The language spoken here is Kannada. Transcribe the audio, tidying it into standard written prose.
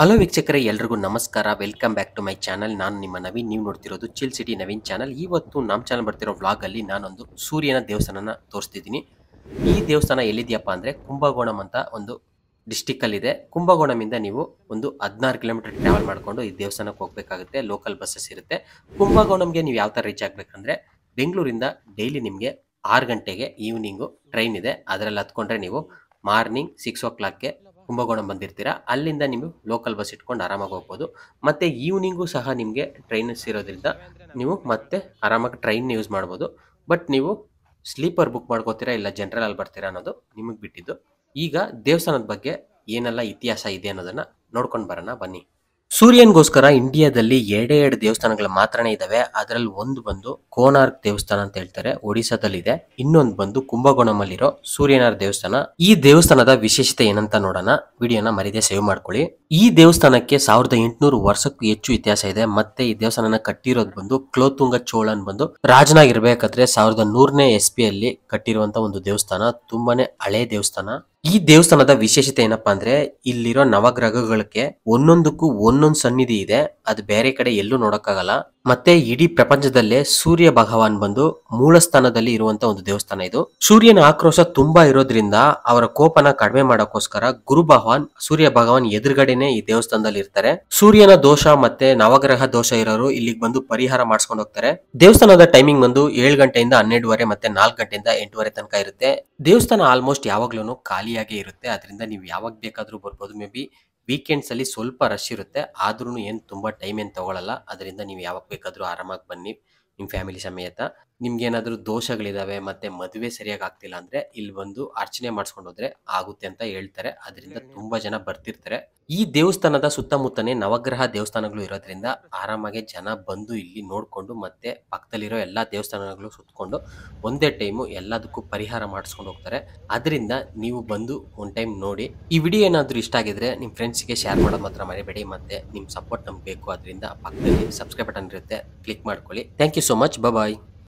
ಹಲೋ ವೀಕ್ಷಕರೇ, ಎಲ್ರಿಗೂ ನಮಸ್ಕಾರ. Welcome back to my channel. ನಾನು ನಿಮ್ಮ ನವೀನ್. ನೀವು ನೋಡ್ತಿರೋದು ಚಿಲ್ ಸಿಟಿ ನವೀನ್ ಚಾನಲ್. ಇವತ್ತು ನಮ್ಮ ಚಾನಲ್ ಬರ್ತಿರೋ ವ್ಲಾಗಲ್ಲಿ ನಾನೊಂದು ಸೂರ್ಯನ ದೇವಸ್ಥಾನನ ತೋರಿಸ್ತಿದ್ದೀನಿ. ಈ ದೇವಸ್ಥಾನ ಎಲ್ಲಿದೆಯಪ್ಪ ಅಂದರೆ ಕುಂಭಕೋಣಂ ಅಂತ ಒಂದು ಡಿಸ್ಟಿಕ್ಕಲ್ಲಿದೆ. ಕುಂಭಕೋಣಮಿಂದ ನೀವು ಒಂದು 16 ಕಿಲೋಮೀಟರ್ ಟ್ರಾವೆಲ್ ಮಾಡಿಕೊಂಡು ಈ ದೇವಸ್ಥಾನಕ್ಕೆ ಹೋಗಬೇಕಾಗುತ್ತೆ. ಲೋಕಲ್ ಬಸ್ಸಸ್ ಇರುತ್ತೆ. ಕುಂಭಕೋಣಂಗೆ ನೀವು ಯಾವ ಥರ ರೀಚ್ ಆಗಬೇಕಂದ್ರೆ ಬೆಂಗಳೂರಿಂದ ಡೈಲಿ ನಿಮಗೆ 6 ಗಂಟೆಗೆ ಈವ್ನಿಂಗು ಟ್ರೈನ್ ಇದೆ. ಅದರಲ್ಲಿ ಹತ್ಕೊಂಡ್ರೆ ನೀವು ಮಾರ್ನಿಂಗ್ 6 ಓ ಕ್ಲಾಕ್ಗೆ ಕುಂಭಕೋಣಂ ಬಂದಿರ್ತೀರಾ. ಅಲ್ಲಿಂದ ನೀವು ಲೋಕಲ್ ಬಸ್ ಇಟ್ಕೊಂಡು ಆರಾಮಾಗಿ ಹೋಗ್ಬೋದು. ಮತ್ತು ಈವ್ನಿಂಗು ಸಹ ನಿಮಗೆ ಟ್ರೈನ್ಸ್ ಇರೋದ್ರಿಂದ ನೀವು ಮತ್ತೆ ಆರಾಮಾಗಿ ಟ್ರೈನ್ ಯೂಸ್ ಮಾಡ್ಬೋದು. ಬಟ್ ನೀವು ಸ್ಲೀಪರ್ ಬುಕ್ ಮಾಡ್ಕೋತೀರಾ ಇಲ್ಲ ಜನರಲ್ ಬರ್ತೀರಾ ಅನ್ನೋದು ನಿಮಗೆ ಬಿಟ್ಟಿದ್ದು. ಈಗ ದೇವಸ್ಥಾನದ ಬಗ್ಗೆ ಏನೆಲ್ಲ ಇತಿಹಾಸ ಇದೆ ಅನ್ನೋದನ್ನು ನೋಡ್ಕೊಂಡು ಬರೋಣ ಬನ್ನಿ. ಸೂರ್ಯನಿಗೋಸ್ಕರ ಇಂಡಿಯಾದಲ್ಲಿ ಎರಡು ದೇವಸ್ಥಾನಗಳು ಮಾತ್ರನೇ ಇದಾವೆ. ಅದರಲ್ಲಿ ಒಂದು ಬಂದು ಕೋನಾರ್ಕ್ ದೇವಸ್ಥಾನ ಅಂತ ಹೇಳ್ತಾರೆ, ಒಡಿಶಾದಲ್ಲಿದೆ. ಇನ್ನೊಂದು ಬಂದು ಕುಂಭಕೋಣಂನಲ್ಲಿರೋ ಸೂರ್ಯನಾರ್ ದೇವಸ್ಥಾನ. ಈ ದೇವಸ್ಥಾನದ ವಿಶೇಷತೆ ಏನಂತ ನೋಡೋಣ. ವಿಡಿಯೋನ ಮರೀದೆ ಸೇವ್ ಮಾಡ್ಕೊಳ್ಳಿ. ಈ ದೇವಸ್ಥಾನಕ್ಕೆ 1800 ವರ್ಷಕ್ಕೂ ಹೆಚ್ಚು ಇತಿಹಾಸ ಇದೆ. ಮತ್ತೆ ಈ ದೇವಸ್ಥಾನನ ಕಟ್ಟಿರೋದು ಬಂದು ಕ್ಲೋತುಂಗ ಚೋಳನ್ ಬಂದು ರಾಜನಾಗಿರ್ಬೇಕಾದ್ರೆ 1100ನೇ SPಯಲ್ಲಿ ಕಟ್ಟಿರುವಂತ ಒಂದು ದೇವಸ್ಥಾನ. ತುಂಬಾನೇ ಹಳೆ ದೇವಸ್ಥಾನ. ಈ ದೇವಸ್ಥಾನದ ವಿಶೇಷತೆ ಏನಪ್ಪಾ ಅಂದ್ರೆ ಇಲ್ಲಿರೋ ನವಗ್ರಹಗಳಿಗೆ ಒಂದೊಂದಕ್ಕೂ ಒಂದೊಂದು ಸನ್ನಿಧಿ ಇದೆ. ಅದು ಬೇರೆ ಕಡೆ ಎಲ್ಲೂ ನೋಡಕ್ಕಾಗಲ್ಲ. ಮತ್ತೆ ಇಡೀ ಪ್ರಪಂಚದಲ್ಲೇ ಸೂರ್ಯ ಭಗವಾನ್ ಬಂದು ಮೂಲ ಸ್ಥಾನದಲ್ಲಿ ಇರುವಂತ ಒಂದು ದೇವಸ್ಥಾನ ಇದು. ಸೂರ್ಯನ ಆಕ್ರೋಶ ತುಂಬಾ ಇರೋದ್ರಿಂದ ಅವರ ಕೋಪನ ಕಡಿಮೆ ಮಾಡೋಕ್ಕೋಸ್ಕರ ಗುರು ಭಗವಾನ್ ಸೂರ್ಯ ಭಗವಾನ್ ಎದುರುಗಡೆನೆ ಈ ದೇವಸ್ಥಾನದಲ್ಲಿ ಇರ್ತಾರೆ. ಸೂರ್ಯನ ದೋಷ ಮತ್ತೆ ನವಗ್ರಹ ದೋಷ ಇರೋರು ಇಲ್ಲಿಗೆ ಬಂದು ಪರಿಹಾರ ಮಾಡಿಸ್ಕೊಂಡು ಹೋಗ್ತಾರೆ. ದೇವಸ್ಥಾನದ ಟೈಮಿಂಗ್ ಬಂದು 7 ಗಂಟೆಯಿಂದ 12:30 ಮತ್ತೆ 4 ಗಂಟೆಯಿಂದ 8:30 ತನಕ ಇರುತ್ತೆ. ದೇವಸ್ಥಾನ ಆಲ್ಮೋಸ್ಟ್ ಯಾವಾಗ್ಲೂ ಖಾಲಿಯಾಗೇ ಇರುತ್ತೆ. ಅದರಿಂದ ನೀವು ಯಾವಾಗ ಬೇಕಾದ್ರೂ ಬರ್ಬೋದು. ಮೇ ಬಿ ವೀಕೆಂಡ್ಸ್ ಅಲ್ಲಿ ಸ್ವಲ್ಪ ರಶ್ ಇರುತ್ತೆ, ಆದ್ರೂ ಏನು ತುಂಬಾ ಟೈಮ್ ಏನು ತಗೊಳ್ಳಲ್ಲ. ಅದರಿಂದ ನೀವು ಯಾವಾಗ ಬೇಕಾದ್ರೂ ಆರಾಮಾಗಿ ಬನ್ನಿ ನಿಮ್ಮ ಫ್ಯಾಮಿಲಿ ಸಮೇತ. ನಿಮ್ಗೆ ಏನಾದ್ರೂ ದೋಷಗಳಿದಾವೆ ಮತ್ತೆ ಮದುವೆ ಸರಿಯಾಗಿ ಆಗ್ತಿಲ್ಲ ಅಂದ್ರೆ ಇಲ್ಲಿ ಬಂದು ಅರ್ಚನೆ ಮಾಡಿಸ್ಕೊಂಡು ಹೋದ್ರೆ ಆಗುತ್ತೆ ಅಂತ ಹೇಳ್ತಾರೆ. ಅದರಿಂದ ತುಂಬಾ ಜನ ಬರ್ತಿರ್ತಾರೆ. ಈ ದೇವಸ್ಥಾನದ ಸುತ್ತಮುತ್ತನೇ ನವಗ್ರಹ ದೇವಸ್ಥಾನಗಳು ಇರೋದ್ರಿಂದ ಆರಾಮಾಗಿ ಜನ ಬಂದು ಇಲ್ಲಿ ನೋಡ್ಕೊಂಡು ಮತ್ತೆ ಪಕ್ಕದಲ್ಲಿರೋ ಎಲ್ಲಾ ದೇವಸ್ಥಾನಗಳು ಸುತ್ತಕೊಂಡು ಒಂದೇ ಟೈಮು ಎಲ್ಲದಕ್ಕೂ ಪರಿಹಾರ ಮಾಡಿಸ್ಕೊಂಡು ಹೋಗ್ತಾರೆ. ಅದರಿಂದ ನೀವು ಬಂದು ಒಂದ್ ಟೈಮ್ ನೋಡಿ. ಈ ವಿಡಿಯೋ ಏನಾದ್ರೂ ಇಷ್ಟ ಆಗಿದ್ರೆ ನಿಮ್ಮ ಫ್ರೆಂಡ್ಸ್ಗೆ ಶೇರ್ ಮಾಡೋದು ಮಾತ್ರ ಮರಿಬೇಡಿ. ಮತ್ತೆ ನಿಮ್ ಸಪೋರ್ಟ್ ನಮ್ಗೆ ಬೇಕು. ಅದರಿಂದ ಪಕ್ಕದಲ್ಲಿ ಸಬ್ಸ್ಕ್ರೈಬ್ ಬಟನ್ ಇರುತ್ತೆ, ಕ್ಲಿಕ್ ಮಾಡ್ಕೊಳ್ಳಿ. Thank you so much. Bye.